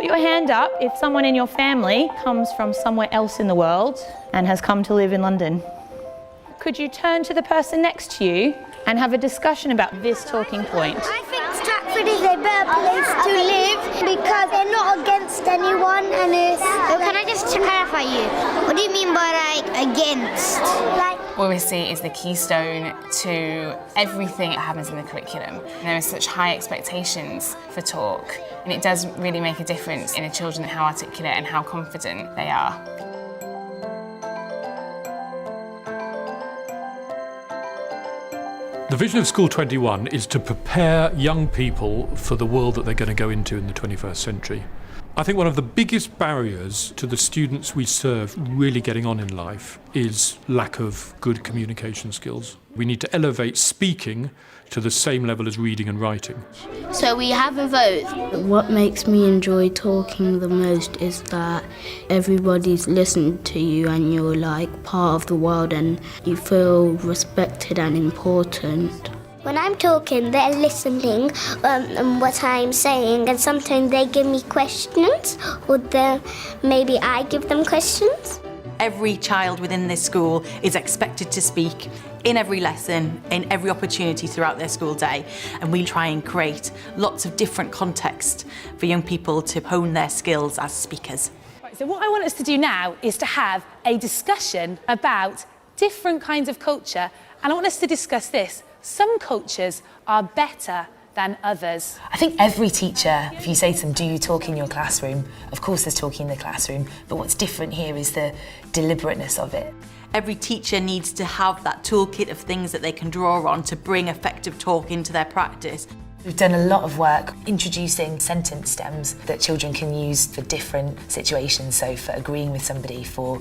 put your hand up if someone in your family comes from somewhere else in the world and has come to live in London. Could you turn to the person next to you and have a discussion about this talking point? I think Stratford is a better place to live because they're not against anyone and it's... So can I just clarify you? What do you mean by against? Oracy is the keystone to everything that happens in the curriculum. There are such high expectations for talk, and it does really make a difference in the children how articulate and how confident they are. The vision of School 21 is to prepare young people for the world that they're going to go into in the 21st century. I think one of the biggest barriers to the students we serve really getting on in life is lack of good communication skills. We need to elevate speaking to the same level as reading and writing. So we have a vote. What makes me enjoy talking the most is that everybody's listening to you and you're like part of the world and you feel respected and important. When I'm talking, they're listening what I'm saying, and sometimes they give me questions, or maybe I give them questions. Every child within this school is expected to speak in every lesson, in every opportunity throughout their school day, and we try and create lots of different contexts for young people to hone their skills as speakers. Right, so what I want us to do now is to have a discussion about different kinds of culture, and I want us to discuss this. Some cultures are better than others. I think every teacher, if you say to them, do you talk in your classroom? Of course there's talking in the classroom, but what's different here is the deliberateness of it. Every teacher needs to have that toolkit of things that they can draw on to bring effective talk into their practice. We've done a lot of work introducing sentence stems that children can use for different situations, so for agreeing with somebody, for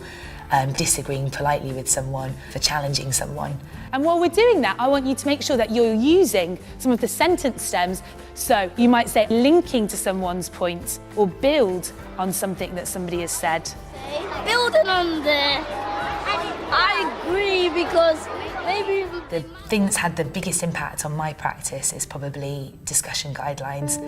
disagreeing politely with someone, for challenging someone. And while we're doing that, I want you to make sure that you're using some of the sentence stems. So you might say linking to someone's point or build on something that somebody has said. Building on there. I agree because maybe... The thing that's had the biggest impact on my practice is probably discussion guidelines.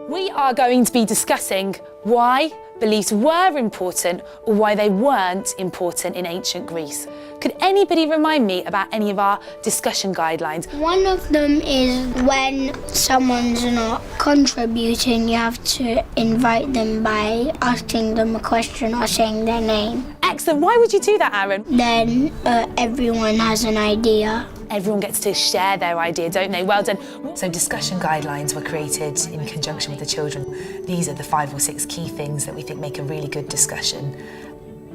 We are going to be discussing why beliefs were important or why they weren't important in ancient Greece. Could anybody remind me about any of our discussion guidelines? One of them is when someone's not contributing, you have to invite them by asking them a question or saying their name. Excellent. Why would you do that, Aaron? Then everyone has an idea. Everyone gets to share their idea, don't they? Well done. So discussion guidelines were created in conjunction with the children. These are the 5 or 6 key things that we think make a really good discussion.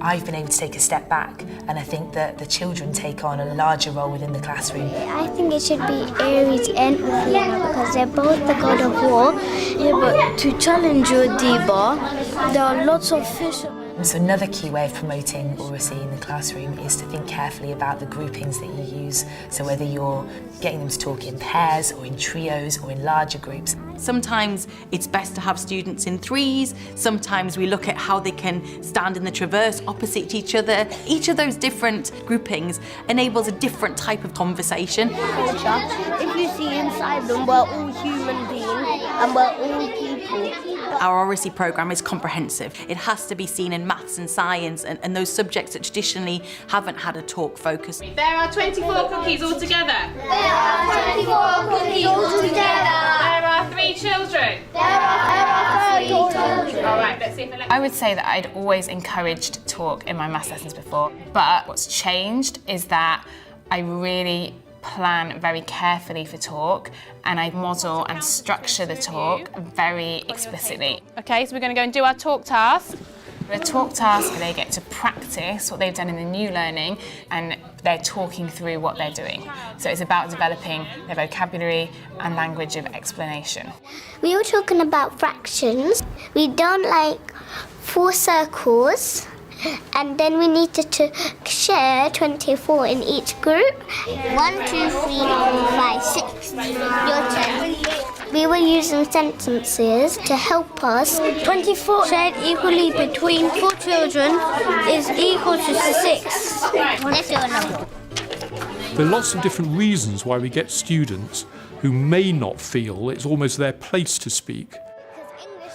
I've been able to take a step back, and I think that the children take on a larger role within the classroom. I think it should be Aries and Athena because they're both the god of war. Yeah, but to challenge your diva, there are lots of fish. So another key way of promoting oracy in the classroom is to think carefully about the groupings that you use. So whether you're getting them to talk in pairs or in trios or in larger groups. Sometimes it's best to have students in threes. Sometimes we look at how they can stand in the traverse opposite each other. Each of those different groupings enables a different type of conversation. If you see inside them, we're all human beings and we're all people. Our oracy programme is comprehensive. It has to be seen in maths and science and those subjects that traditionally haven't had a talk focus. There are 24 cookies altogether. There are 24 cookies altogether. There are 3 children. There are 3 children. All right, let's see if I would say that I'd always encouraged talk in my maths lessons before, but what's changed is that I really plan very carefully for talk, and I model and structure the talk very explicitly. Okay, so we're going to go and do our talk task. A talk task, they get to practice what they've done in the new learning, and they're talking through what they're doing. So it's about developing their vocabulary and language of explanation. We were talking about fractions. We done like 4 circles. And then we needed to share 24 in each group. 1, 2, 3, 4, 5, 6. Your turn. We were using sentences to help us. 24 shared equally between 4 children is equal to 6. Let's do another. There are lots of different reasons why we get students who may not feel it's almost their place to speak.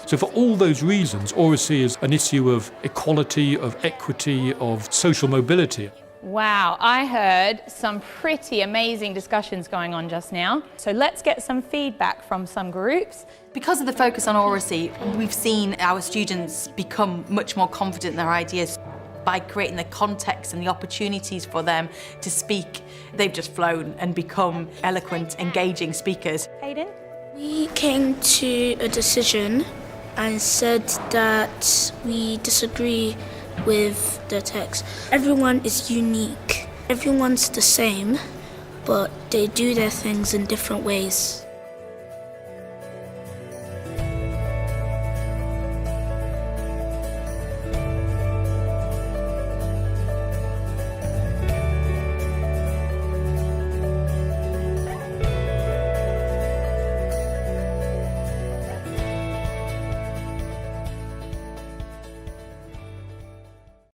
So for all those reasons, oracy is an issue of equality, of equity, of social mobility. Wow, I heard some pretty amazing discussions going on just now. So let's get some feedback from some groups. Because of the focus on oracy, we've seen our students become much more confident in their ideas. By creating the context and the opportunities for them to speak, they've just flown and become eloquent, engaging speakers. Hayden? We came to a decision and said that we disagree with the text. Everyone is unique. Everyone's the same, but they do their things in different ways.